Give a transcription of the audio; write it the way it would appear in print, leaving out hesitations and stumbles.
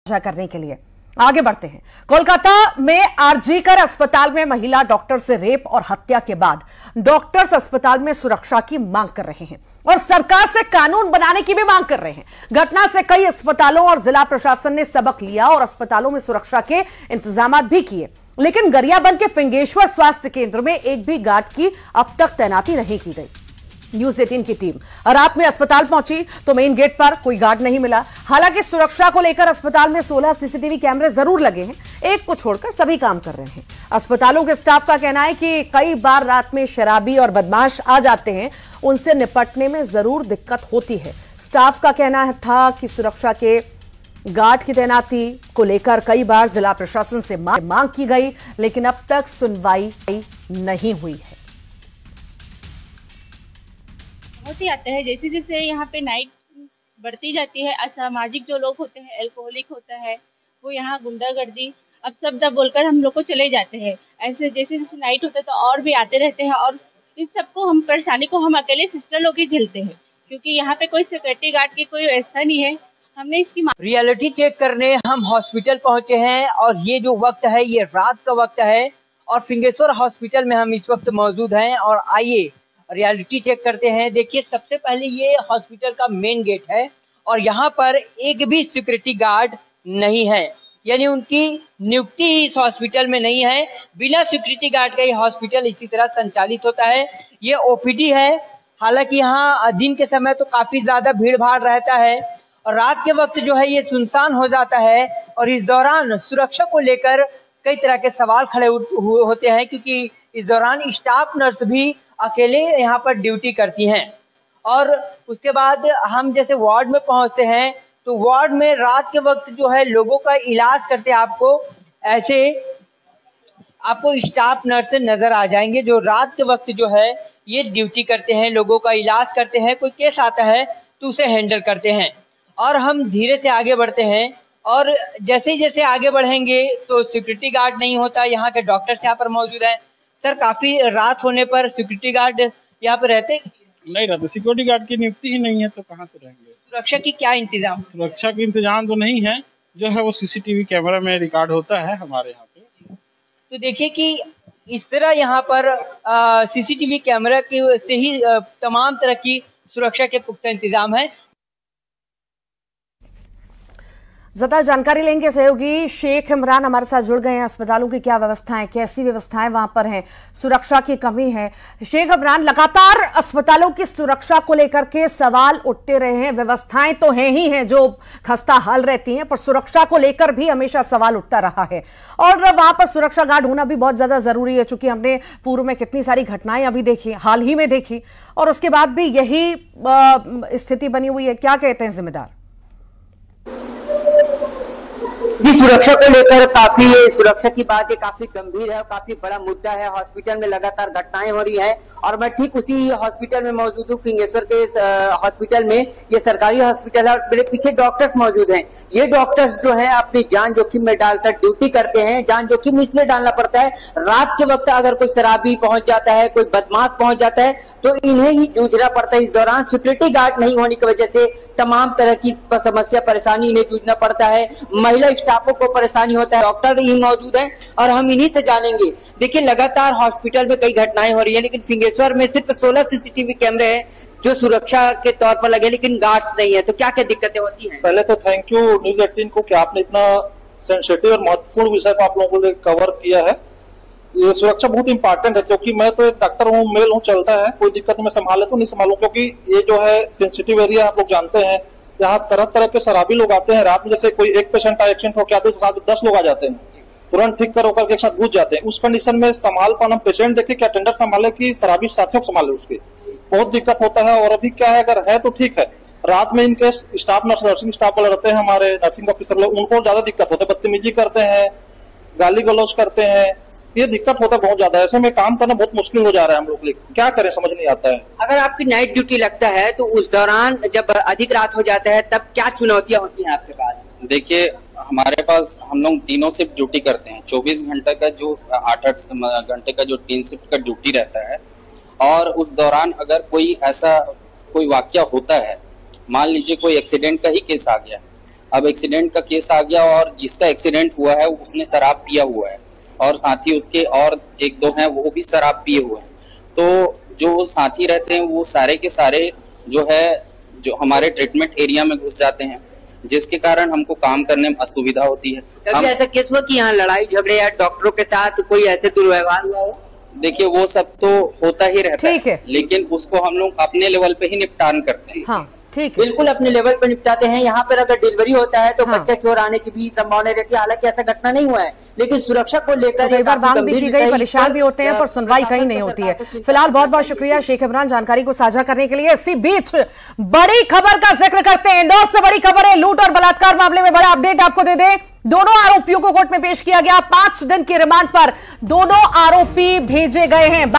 करने के लिए आगे बढ़ते हैं। कोलकाता में आरजीकर अस्पताल में महिला डॉक्टर से रेप और हत्या के बाद डॉक्टर्स अस्पताल में सुरक्षा की मांग कर रहे हैं और सरकार से कानून बनाने की भी मांग कर रहे हैं। घटना से कई अस्पतालों और जिला प्रशासन ने सबक लिया और अस्पतालों में सुरक्षा के इंतजाम भी किए, लेकिन गरियाबंद के फिंगेश्वर स्वास्थ्य केंद्र में एक भी गार्ड की अब तक तैनाती नहीं की गई। न्यूज 18 की टीम रात में अस्पताल पहुंची तो मेन गेट पर कोई गार्ड नहीं मिला। हालांकि सुरक्षा को लेकर अस्पताल में 16 सीसीटीवी कैमरे जरूर लगे हैं, एक को छोड़कर सभी काम कर रहे हैं। अस्पतालों के स्टाफ का कहना है कि कई बार रात में शराबी और बदमाश आ जाते हैं, उनसे निपटने में जरूर दिक्कत होती है। स्टाफ का कहना था कि सुरक्षा के गार्ड की तैनाती को लेकर कई बार जिला प्रशासन से मांग की गई, लेकिन अब तक सुनवाई नहीं हुई है। होते आता है जैसे जैसे यहाँ पे नाइट बढ़ती जाती है, असामाजिक जो लोग होते हैं, अल्कोहलिक होता है, वो यहाँ गुंडागर्दी अब सब जब बोलकर हम लोग को चले जाते हैं। ऐसे जैसे जैसे नाइट होता है तो और भी आते रहते हैं और इन सबको हम परेशानी को हम अकेले सिस्टर लोग ही झेलते हैं, क्योंकि यहाँ पे कोई सिक्योरिटी गार्ड की कोई व्यवस्था नहीं है। हमने इसकी रियलिटी चेक करने हम हॉस्पिटल पहुंचे हैं और ये जो वक्त है ये रात का वक्त है और फिंगेश्वर हॉस्पिटल में हम इस वक्त मौजूद हैं और आइए रियलिटी चेक करते हैं। देखिए, सबसे पहले ये हॉस्पिटल का मेन गेट है और यहाँ पर एक भी सिक्योरिटी गार्ड नहीं है, यानी उनकी नियुक्ति इस हॉस्पिटल में नहीं है। बिना सिक्योरिटी गार्ड का ये हॉस्पिटल इसी तरह संचालित होता है। ये ओपीडी है। हालांकि यहाँ दिन के समय तो काफी ज्यादा भीड़ भाड़ रहता है और रात के वक्त जो है ये सुनसान हो जाता है और इस दौरान सुरक्षा को लेकर कई तरह के सवाल खड़े होते हैं, क्योंकि इस दौरान स्टाफ नर्स भी अकेले यहाँ पर ड्यूटी करती हैं। और उसके बाद हम जैसे वार्ड में पहुंचते हैं तो वार्ड में रात के वक्त जो है लोगों का इलाज करते आपको स्टाफ नर्स नजर आ जाएंगे, जो रात के वक्त जो है ये ड्यूटी करते हैं, लोगों का इलाज करते हैं। कोई केस आता है तो उसे हैंडल करते हैं। और हम धीरे से आगे बढ़ते हैं और जैसे जैसे आगे बढ़ेंगे तो सिक्योरिटी गार्ड नहीं होता। यहाँ के डॉक्टर्स यहाँ पर मौजूद हैं। सर, काफी रात होने पर सिक्योरिटी गार्ड यहाँ पे रहते नहीं रहते। सिक्योरिटी गार्ड की नियुक्ति ही नहीं है तो कहाँ से रहेंगे। सुरक्षा की क्या इंतजाम? सुरक्षा की इंतजाम तो नहीं है, जो है वो सीसीटीवी कैमरा में रिकॉर्ड होता है हमारे यहाँ पे। तो देखिए कि इस तरह यहाँ पर सीसीटीवी कैमरा की से ही तमाम तरह की सुरक्षा के पुख्ता इंतजाम है। ज्यादा जानकारी लेंगे सहयोगी शेख इमरान हमारे साथ जुड़ गए हैं। अस्पतालों की क्या व्यवस्थाएं, कैसी व्यवस्थाएं वहां पर हैं, सुरक्षा की कमी है। शेख इमरान, लगातार अस्पतालों की सुरक्षा को लेकर के सवाल उठते रहे हैं। व्यवस्थाएं तो हैं ही हैं जो खस्ता हाल रहती हैं, पर सुरक्षा को लेकर भी हमेशा सवाल उठता रहा है और वहां पर सुरक्षा गार्ड होना भी बहुत ज्यादा जरूरी है, चूंकि हमने पूर्व में कितनी सारी घटनाएं अभी देखी, हाल ही में देखी, और उसके बाद भी यही स्थिति बनी हुई है। क्या कहते हैं जिम्मेदार? जी, सुरक्षा को लेकर काफी सुरक्षा की बात ये काफी गंभीर है और काफी बड़ा मुद्दा है। हॉस्पिटल में लगातार घटनाएं हो रही हैं और मैं ठीक उसी हॉस्पिटल में मौजूद हूँ, फिंगेश्वर के हॉस्पिटल में। ये सरकारी हॉस्पिटल है और मेरे पीछे डॉक्टर्स मौजूद हैं। ये डॉक्टर्स जो है अपनी जान जोखिम में डालकर ड्यूटी करते हैं। जान जोखिम इसलिए डालना पड़ता है, रात के वक्त अगर कोई शराबी पहुंच जाता है, कोई बदमाश पहुंच जाता है तो इन्हें ही जूझना पड़ता है। इस दौरान सिक्योरिटी गार्ड नहीं होने की वजह से तमाम तरह की समस्या परेशानी इन्हें जूझना पड़ता है। महिला स्टाफों को परेशानी होता है। डॉक्टर ही मौजूद हैं और हम इन्हीं से जानेंगे। देखिए, लगातार हॉस्पिटल में कई घटनाएं हो रही है, लेकिन फिंगेश्वर में सिर्फ 16 सीसीटीवी कैमरे हैं जो सुरक्षा के तौर पर लगे, लेकिन गार्ड्स नहीं है। तो क्या क्या दिक्कतें होती हैं? पहले तो थैंक यू न्यूज 18 को कि आपने इतना सेंसिटिव और महत्वपूर्ण विषय को आप लोगों को कवर किया है। ये सुरक्षा बहुत इंपॉर्टेंट है, क्योंकि मैं तो एक डॉक्टर हूँ, मेल हूँ, चलता है, कोई दिक्कत मैं संभाले तो नहीं संभालू, क्योंकि ये जो है सेंसिटिव एरिया आप लोग जानते हैं। यहाँ तरह तरह के शराबी लोग आते हैं रात में। जैसे कोई एक पेशेंट का एक्सीडेंट होकर आते हैं तो 10 लोग आ जाते हैं, तुरंत ठीक कर होकर के एक साथ घुस जाते हैं। उस कंडीशन में संभाल पाना, पेशेंट देखे कि अटेंडर संभाले कि शराबी साथियों को संभाले, उसके बहुत दिक्कत होता है। और अभी क्या है, अगर है तो ठीक है, रात में इनके स्टाफ नर्स, नर्सिंग स्टाफ वाले रहते हैं, हमारे नर्सिंग ऑफिसर लोग, उनको ज्यादा दिक्कत होता है। बदतमीजी करते हैं, गाली गलौज करते हैं, ये दिक्कत होता है बहुत ज्यादा। ऐसे में काम करना बहुत मुश्किल हो जा रहा है हम लोग लिए। क्या करें समझ नहीं आता है। अगर आपकी नाइट ड्यूटी लगता है तो उस दौरान जब अधिक रात हो जाता है तब क्या चुनौतियां होती हैं आपके पास? देखिए, हमारे पास हम लोग तीनों शिफ्ट ड्यूटी करते हैं। 24 घंटे का जो 8-8 घंटे का जो 3 शिफ्ट का ड्यूटी रहता है। और उस दौरान अगर कोई ऐसा कोई वाकया होता है, मान लीजिए कोई एक्सीडेंट का ही केस आ गया, अब एक्सीडेंट का केस आ गया और जिसका एक्सीडेंट हुआ है उसने शराब पिया हुआ है और साथी उसके और एक दो हैं वो भी शराब पिए हुए हैं। तो जो साथी रहते हैं वो सारे के सारे जो है जो हमारे ट्रीटमेंट एरिया में घुस जाते हैं, जिसके कारण हमको काम करने में असुविधा होती है। कभी ऐसा केस हुआ कि यहाँ लड़ाई झगड़े या डॉक्टरों के साथ कोई ऐसे दुर्व्यवहार हुआ हो? देखिए वो सब तो होता ही रहता है, लेकिन उसको हम लोग अपने लेवल पे ही निपटान करते हैं। हाँ, ठीक है, बिल्कुल अपने लेवल पर निपटाते हैं। यहाँ पर अगर डिलीवरी होता है तो बच्चा चोर आने की भी संभावना रहती है। हालांकि ऐसा घटना नहीं हुआ है, लेकिन सुरक्षा को लेकर कई बार मांग भी की गई, परेशान भी होते हैं, पर सुनवाई कहीं नहीं होती है। फिलहाल बहुत बहुत शुक्रिया शेख इमरान जानकारी को साझा करने के लिए। इसी बीच बड़ी खबर का जिक्र करते हैं। इंदौर से बड़ी खबर है, लूट और बलात्कार मामले में बड़ा अपडेट आपको दे दें। दोनों आरोपियों को कोर्ट में पेश किया गया। 5 दिन के रिमांड पर दोनों आरोपी भेजे गए हैं।